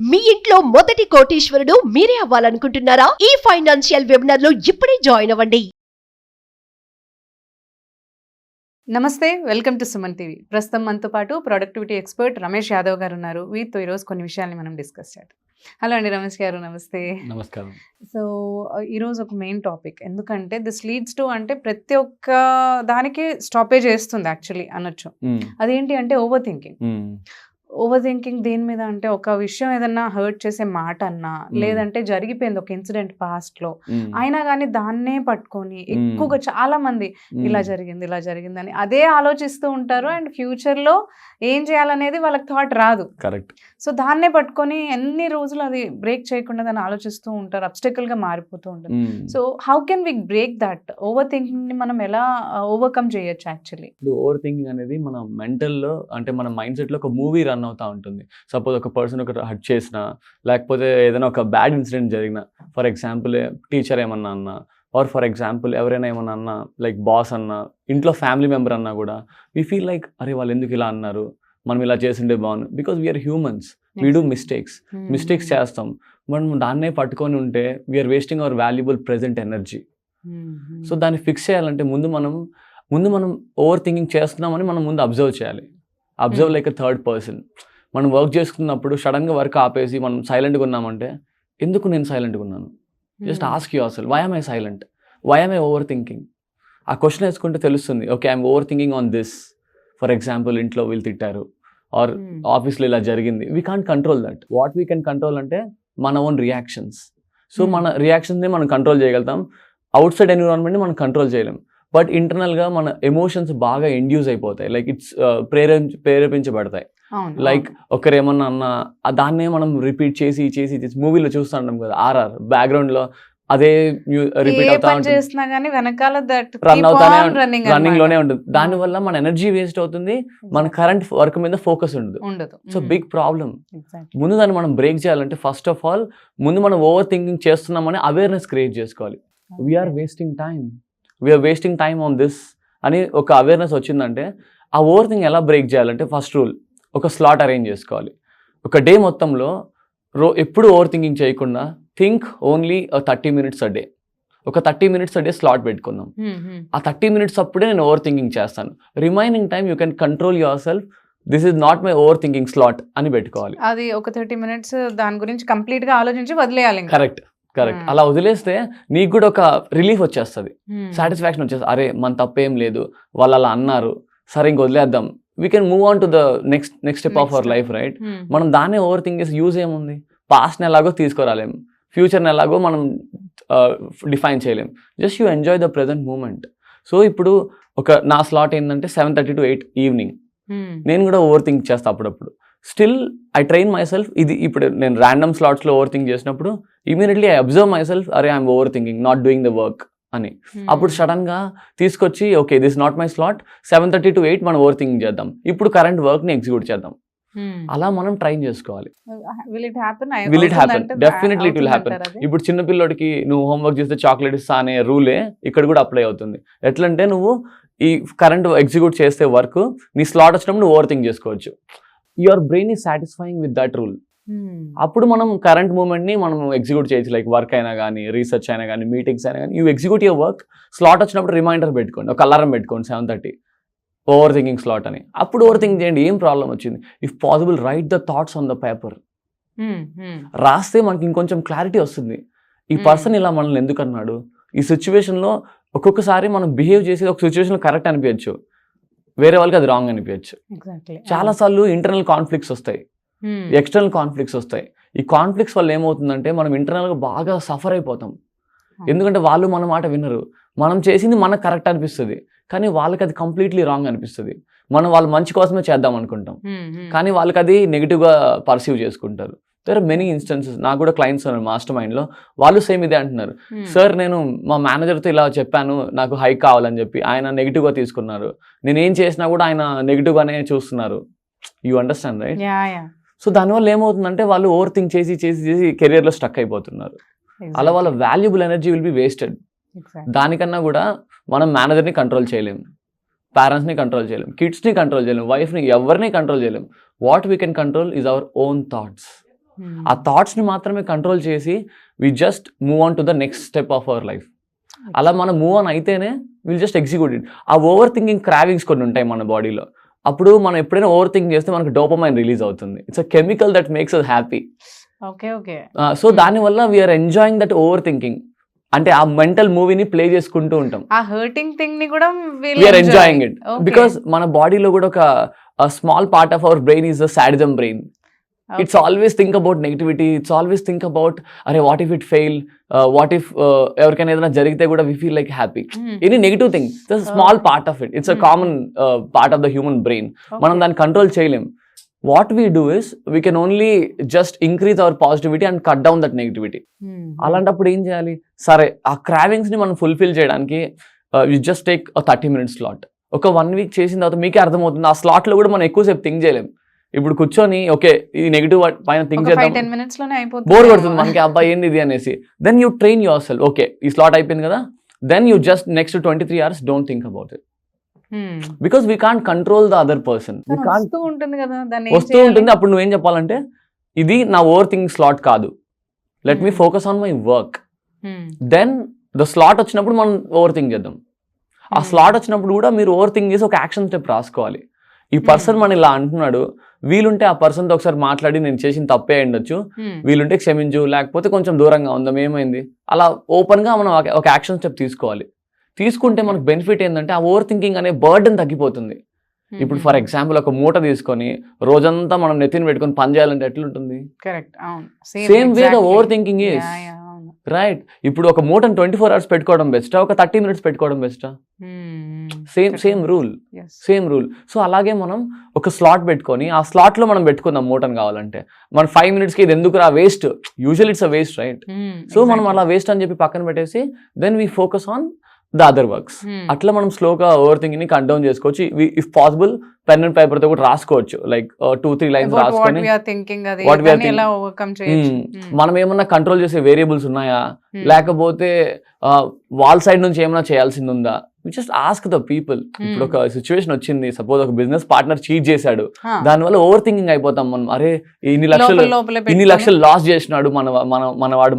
మీ ఇంట్లో మొదటి కోటీశ్వరుడు మీరే అవ్వాలనుకుంటున్నారా? ఈ ఫైనాన్షియల్ వెబినార్ లో ఇప్పుడే జాయిన్ అవ్వండి. నమస్తే, వెల్కమ్ టు సుమన్ టీవీ. ప్రస్తుతం మనతో పాటు ప్రొడక్టివిటీ ఎక్స్పర్ట్ రమేష్ యాదవ్ గారు ఉన్నారు. వీరితో ఈరోజు కొన్ని విషయాల్ని మనం డిస్కస్ చేద్దాం. హలో అండి రమేష్ గారు, నమస్తే. నమస్కారం. సో ఈరోజు ఒక మెయిన్ టాపిక్, ఎందుకంటే దిస్ లీడ్స్ టు అంటే ప్రతి ఒక్క దానికి స్టాపేజ్ చేస్తుంది యాక్చువల్లీ అనొచ్చు. అదేంటి అంటే ఓవర్ థింకింగ్. ఓవర్ థింకింగ్ దేని మీద అంటే, ఒక విషయం ఏదన్నా హర్ట్ చేసే మాట అన్నా, లేదంటే జరిగిపోయింది ఒక ఇన్సిడెంట్ పాస్ట్ లో, అయినా కానీ దాన్నే పట్టుకొని ఎక్కువగా చాలా మంది ఇలా జరిగింది అని అదే ఆలోచిస్తూ ఉంటారు. అండ్ ఫ్యూచర్ లో ఏం చేయాలనేది వాళ్ళకి థాట్ రాదు. కరెక్ట్. సో దాన్నే పట్టుకొని ఎన్ని రోజులు అది బ్రేక్ చేయకుండా దాన్ని ఆలోచిస్తూ ఉంటారు, అబ్స్టెకల్ గా మారిపోతూ ఉంటారు. So how can we break that over thinking ని మనం ఎలా ఓవర్కమ్ చేయొచ్చు యాక్చువల్లీ? ఓవర్ థింకింగ్ అనేది మన మెంటల్ లో, అంటే మన మైండ్ సెట్ లో ఒక మూవీ రన్ అవుతా ఉంటుంది. సపోజ్ ఒక పర్సన్ ఒక హర్ట్ చేసినా, లేకపోతే ఏదైనా ఒక బ్యాడ్ ఇన్సిడెంట్ జరిగిన, ఫర్ ఎగ్జాంపుల్ టీచర్ ఏమన్నా అన్నా, ఆర్ ఫర్ ఎగ్జాంపుల్ ఎవరైనా ఏమన్నా అన్నా, లైక్ బాస్ అన్నా, ఇంట్లో ఫ్యామిలీ మెంబర్ అన్నా కూడా వీ ఫీల్ లైక్ అరే వాళ్ళు ఎందుకు ఇలా అన్నారు, మనం ఇలా చేసిండే బాగుంది. Because we are humans, we do mistakes చేస్తాం. మనం దాన్నే పట్టుకొని ఉంటే we are wasting our valuable present energy. So దాన్ని ఫిక్స్ చేయాలంటే ముందు మనం ఓవర్ థింకింగ్ చేస్తున్నామని మనం ముందు అబ్జర్వ్ చేయాలి. Observe like a third person. మనం వర్క్ చేసుకున్నప్పుడు సడన్గా వర్క్ ఆపేసి మనం సైలెంట్గా ఉన్నామంటే, ఎందుకు నేను సైలెంట్గా ఉన్నాను? Just ask yourself, why am I silent, why am I overthinking? ఆ క్వశ్చన్ వేసుకుంటే తెలుస్తుంది, okay I'm over thinking on this. For example ఇంట్లో వీళ్ళు తిట్టారు, ఆర్ ఆఫీస్లో ఇలా జరిగింది. We can't control that. What we can control అంటే మన ఓన్ రియాక్షన్స్. సో మన రియాక్షన్స్ని మనం కంట్రోల్ చేయగలుగుతాం. అవుట్ సైడ్ ఎన్విరాన్మెంట్ని మనం కంట్రోల్ చేయలేం. బట్ ఇంటర్నల్గా మన ఎమోషన్స్ బాగా ఇండ్యూస్ అయిపోతాయి, లైక్ ఇట్స్ ప్రేరేపించబడతాయి. లైక్ ఒకరు ఏమన్నా అన్నా దాన్నే మనం రిపీట్ చేసి మూవీలో చూస్తుంటాం కదా, RR బ్యాక్గ్రౌండ్ లో అదే రిపీట్ అవుతా ఉంటుంది, రన్నింగ్ లోనే ఉంటుంది. దానివల్ల మన ఎనర్జీ వేస్ట్ అవుతుంది, మన కరెంట్ వర్క్ మీద ఫోకస్ ఉండదు. So big problem. ముందు దాన్ని మనం బ్రేక్ చేయాలంటే ఫస్ట్ ఆఫ్ ఆల్ ముందు మనం ఓవర్ థింకింగ్ చేస్తున్నామని అవేర్నెస్ క్రియేట్ చేసుకోవాలి. We are wasting time on this అని ఒక అవేర్నెస్ వచ్చిందంటే, ఆ ఓవర్ థింక్ ఎలా బ్రేక్ చేయాలంటే ఫస్ట్ రూల్, ఒక స్లాట్ అరేంజ్ చేసుకోవాలి. ఒక డే మొత్తంలో ఎప్పుడు ఓవర్ థింకింగ్ చేయకుండా think only 30 minutes a day. ఒక 30 minutes a డే స్లాట్ పెట్టుకుందాం. ఆ 30 minutes అప్పుడే నేను ఓవర్ థింకింగ్ చేస్తాను. Remaining time you can control your self. This is not my over thinking slot అని పెట్టుకోవాలి. అది ఒక 30 minutes దాని గురించి కంప్లీట్ గా ఆలోచించి వదిలేయాలి. కరెక్ట్. అలా వదిలేస్తే నీకు కూడా ఒక రిలీఫ్ వచ్చేస్తుంది, సాటిస్ఫాక్షన్ వచ్చేస్తుంది. అరే మన తప్పేం లేదు, వాళ్ళు అలా అన్నారు, సరే ఇంక వదిలేద్దాం. We can move on to the next step of our life, right? మనం దాన్నే ఓవర్ థింక్ చేసి యూజ్ ఏముంది? పాస్ట్ని ఎలాగో తీసుకురాలేం, ఫ్యూచర్ని ఎలాగో మనం డిఫైన్ చేయలేం. Just you enjoy the present moment. So ఇప్పుడు నా స్లాట్ ఏంటంటే 7:30 to 8 ఈవినింగ్. నేను కూడా ఓవర్ థింక్ చేస్తాను అప్పుడప్పుడు. Still I train myself. ఇది ఇప్పుడు నేను ర్యాండమ్ స్లాట్స్లో ఓవర్ థింక్ చేసినప్పుడు immediately I observe myself, అరే I'm over thinking, not doing the work అని. అప్పుడు సడన్ గా తీసుకొచ్చి okay this not my slot, 7:30 to 8 మనం ఓవర్ థింకింగ్ చేద్దాం, ఇప్పుడు కరెంట్ వర్క్ ని ఎగ్జిక్యూట్ చేద్దాం. అలా మనం ట్రైన్ చేసుకోవాలి. Will it happen? Definitely it will happen. ఇప్పుడు చిన్న పిల్లోడికి నువ్వు హోంవర్క్ చేస్తే చాక్లెట్ ఇస్తా అనే రూలే ఇక్కడ కూడా అప్లై అవుతుంది. ఎట్లంటే నువ్వు ఈ కరెంట్ ఎగ్జిక్యూట్ చేస్తే వర్క్, నీ స్లాట్ వచ్చినప్పుడు నువ్వు ఓవర్ థింక్ చేసుకోవచ్చు. Your brain is satisfying with that rule. అప్పుడు మనం కరెంట్ మూమెంట్ ని మనం ఎగ్జిక్యూట్ చేయొచ్చు. లైక్ వర్క్ అయినా కానీ, రీసెర్చ్ అయినా కానీ, మీటింగ్స్ అయినా కానీ, you execute your work. Slot వచ్చినప్పుడు రిమైండర్ పెట్టుకోండి, ఒక అలారం పెట్టుకోండి 7:30 ఓవర్ థింకింగ్ స్లాట్ అని. అప్పుడు ఓవర్ థింక్ చేయండి, ఏం ప్రాబ్లం వచ్చింది. If possible right the thoughts on the paper. రాస్తే మనకి ఇంకొంచెం క్లారిటీ వస్తుంది. ఈ పర్సన్ ఇలా మనల్ని ఎందుకు అన్నాడు, ఈ సిచ్యువేషన్లో ఒక్కొక్కసారి మనం బిహేవ్ చేసేది ఒక సిచ్యువేషన్లో కరెక్ట్ అనిపించచ్చు, వేరే వాళ్ళకి అది రాంగ్ అనిపించచ్చు. చాలాసార్లు ఇంటర్నల్ కాన్ఫ్లిక్ట్స్ వస్తాయి, ఎక్స్టర్నల్ కాన్ఫ్లిక్ట్స్ వస్తాయి. ఈ కాన్ఫ్లిక్ట్స్ వల్ల ఏమవుతుందంటే మనం ఇంటర్నల్గా బాగా సఫర్ అయిపోతాం. ఎందుకంటే వాళ్ళు మన మాట వినరు, మనం చేసింది మనకు కరెక్ట్ అనిపిస్తుంది, కానీ వాళ్ళకి అది కంప్లీట్లీ రాంగ్ అనిపిస్తుంది. మనం వాళ్ళ మంచి కోసమే చేద్దాం అనుకుంటాం, కానీ వాళ్ళకి అది నెగిటివ్గా పర్సీవ్ చేసుకుంటారు. There are many instances. నాకు కూడా క్లయింట్స్ ఉన్నారు మాస్టర్ మైండ్లో, వాళ్ళు సేమ్ ఇదే అంటున్నారు. సార్ నేను మా మేనేజర్తో ఇలా చెప్పాను, నాకు హైక్ కావాలని చెప్పి, ఆయన నెగిటివ్గా తీసుకున్నారు. నేను ఏం చేసినా కూడా ఆయన నెగిటివ్గానే చూస్తున్నారు. You understand, right? సో దానివల్ల ఏమవుతుందంటే వాళ్ళు ఓవర్ థింక్ చేసి కెరియర్లో స్టక్ అయిపోతున్నారు. అలా వాళ్ళ valuable energy will be wasted. దానికన్నా కూడా మనం మేనేజర్ని కంట్రోల్ చేయలేము, పేరెంట్స్ని కంట్రోల్ చేయలేం, కిడ్స్ని కంట్రోల్ చేయలేం, వైఫ్ని, ఎవరిని కంట్రోల్ చేయలేం. What we can control is our own thoughts. ఆ థాట్స్ని మాత్రమే కంట్రోల్ చేసి we just move on to the next step of our life. అలా మనం మూవ్ ఆన్ అయితేనే విల్ జస్ట్ ఎగ్జిక్యూట్ ఇట్. ఆ ఓవర్ థింకింగ్ క్రావింగ్స్ కొన్ని ఉంటాయి మన బాడీలో. అప్పుడు మనం ఎప్పుడైనా ఓవర్ థింక్ చేస్తే మనకు డోపమైన్ రిలీజ్ అవుతుంది. It's a chemical that makes us happy. So దానివల్ల we're enjoying that over thinking. అంటే ఆ మెంటల్ మూవీని ప్లే చేసుకుంటూ ఉంటాం. ఆ హర్టింగ్ థింగ్ ని కూడా వీఆర్ ఎంజాయింగ్ ఇట్ బికాస్ మన బాడీలో కూడా ఒక small part of our brain is the sadism brain. It's always think about negativity. It's always think about, "Arey, what if it fail? What if everyone edana jarigite kuda we feel like happy." Any negative thing, that's a small part of it. It's a common part of the human brain. Manam dan control cheyalem. What we do is we can only just increase our positivity and cut down that negativity. Alantappudu em cheyali? Sare aa cravings ni manam fulfill cheyadaniki you just take a 30-minute slot. Oka 1 week చేసిన తర్వాత మీకే అర్థమవుతుంది ఆ slot లో కూడా మనం ఎక్కువసేపు think చేయలేం. ఇప్పుడు కూర్చొని ఓకే ఈ నెగిటివ్ పైన థింక్ చేద్దాం, బోర్ కొడుతుంది మనకి, అబ్బాయి ఏంది ఇది అనేసి. Then you train yourself, okay ఈ స్లాట్ అయిపోయింది కదా, then you just next 23 hours don't think about it. Because we can't control the other person. వస్తూ ఉంటుంది. అప్పుడు నువ్వేం చెప్పాలంటే ఇది నా ఓవర్ థింకింగ్ స్లాట్ కాదు, let me focus on my work. Then the slot వచ్చినప్పుడు మనం ఓవర్ థింక్ చేద్దాం. ఆ స్లాట్ వచ్చినప్పుడు కూడా మీరు ఓవర్ థింక్ చేసి ఒక యాక్షన్ స్టెప్ రాసుకోవాలి. ఈ పర్సన్ మన ఇలా అంటున్నాడు, వీలుంటే ఆ పర్సన్తో ఒకసారి మాట్లాడి నేను చేసిన తప్పే ఉండొచ్చు, వీలుంటే క్షమించు, లేకపోతే కొంచెం దూరంగా ఉందాం, ఏమైంది, అలా ఓపెన్ గా మనం ఒక యాక్షన్ స్టెప్ తీసుకోవాలి. తీసుకుంటే మనకు బెనిఫిట్ ఏంటంటే ఆ ఓవర్ థింకింగ్ అనే బర్డెన్ తగ్గిపోతుంది. ఇప్పుడు ఫర్ ఎగ్జాంపుల్ ఒక మూట తీసుకొని రోజంతా మనం నెత్తిని పెట్టుకొని పని చేయాలంటే ఎట్లుంటుంది? Same way the over thinking is right. ఇప్పుడు ఒక మూటను 24 hours పెట్టుకోవడం బెస్టా, ఒక 30 minutes పెట్టుకోవడం బెస్టా? Same rule. సో అలాగే మనం ఒక స్లాట్ పెట్టుకొని ఆ స్లాట్ లో మనం పెట్టుకుందాం మూటను కావాలంటే. మన 5 minutes కి ఇది ఎందుకు రా waste, usual it's a waste right. So మనం అలా వేస్ట్ అని చెప్పి పక్కన పెట్టేసి then we focus on the other works. అట్లా మనం స్లోగా ఓవర్ థింకింగ్ ని కట్ డౌన్ చేసుకోవచ్చు. If possible pen and paper తో కూడా రాసుకోవచ్చు, లైక్ 2-3 lines రాసుకొని మనం ఏమన్నా కంట్రోల్ చేసే వేరియబుల్స్ ఉన్నాయా, లేకపోతే వాల్ సైడ్ నుంచి ఏమైనా చేయాల్సింది ఉందా, జస్ట్ ఆస్క్ ద పీపుల్. ఇప్పుడు ఒక సిచ్యువేషన్ వచ్చింది, సపోజ్ ఒక బిజినెస్ పార్ట్నర్ చీట్ చేశాడు, దానివల్ల ఓవర్ థింకింగ్ అయిపోతాం మనం. అరే ఇన్ని లక్షలు లాస్ చేసినాడు మనవాడు,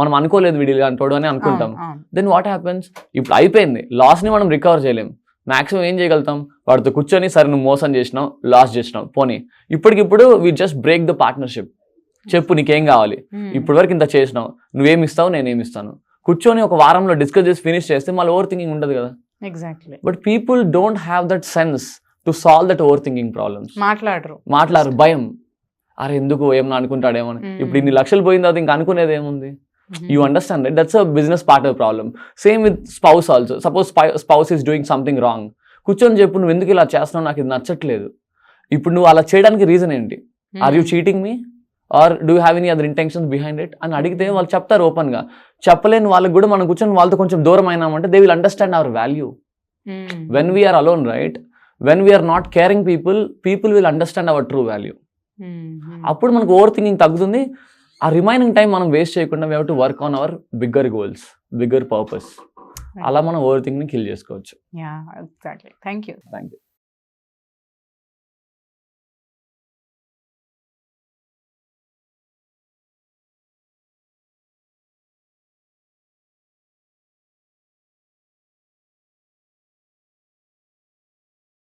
మనం అనుకోలేదు వీడియో అంటాడు అని అనుకుంటాం. Then what happens? ఇప్పుడు అయిపోయింది, లాస్ ని మనం రికవర్ చేయలేం. మాక్సిమం ఏం చేయగలుగుతాం, వాడితో కూర్చొని సరే నువ్వు మోసం చేసినావు, లాస్ చేసినావు, పోనీ ఇప్పటికిప్పుడు we just break the partnership. చెప్పు నీకేం కావాలి, ఇప్పటి వరకు ఇంత చేసినావు, నువ్వేమిస్తావు నేనేమిస్తాను, కూర్చొని ఒక వారంలో డిస్కస్ చేసి ఫినిష్ చేస్తే మళ్ళీ ఓవర్ థింకింగ్ ఉండదు కదా. Exactly. But people don't have that sense to solve that over thinking problems. మాట్లాడరు, భయం, అరే ఎందుకు ఏమన్నా అనుకుంటాడేమో. ఇప్పుడు ఇన్ని లక్షలు పోయిన తర్వాత ఇంకా అనుకునేది ఏముంది? You understand, right? That's a business partner problem. Same with spouse also. Suppose spouse is doing something wrong. కూర్చొని చెప్పు, నువ్వు ఎందుకు ఇలా చేస్తున్నావు, నాకు ఇది నచ్చట్లేదు. ఇప్పుడు నువ్వు అలా చేయడానికి రీజన్ ఏంటి? Are you cheating me or do you have any other intentions behind it అని అడిగితే వాళ్ళు చెప్తారు ఓపెన్ గా. చెప్పలేని వాళ్ళకి కూడా మనం కూర్చొని వాళ్ళతో కొంచెం దూరం అయినామంటే they will understand our value. When we're alone, right, when we're not caring people will understand our true value. అప్పుడు మనకు ఓవర్ థింకింగ్ తగ్గుతుంది. ఆ రిమైనింగ్ టైం మనం వేస్ట్ చేయకుండా we have to work on our bigger goals, bigger purpose. అలా మనం over thinking ని kill చేసుకోవచ్చు. Thank you.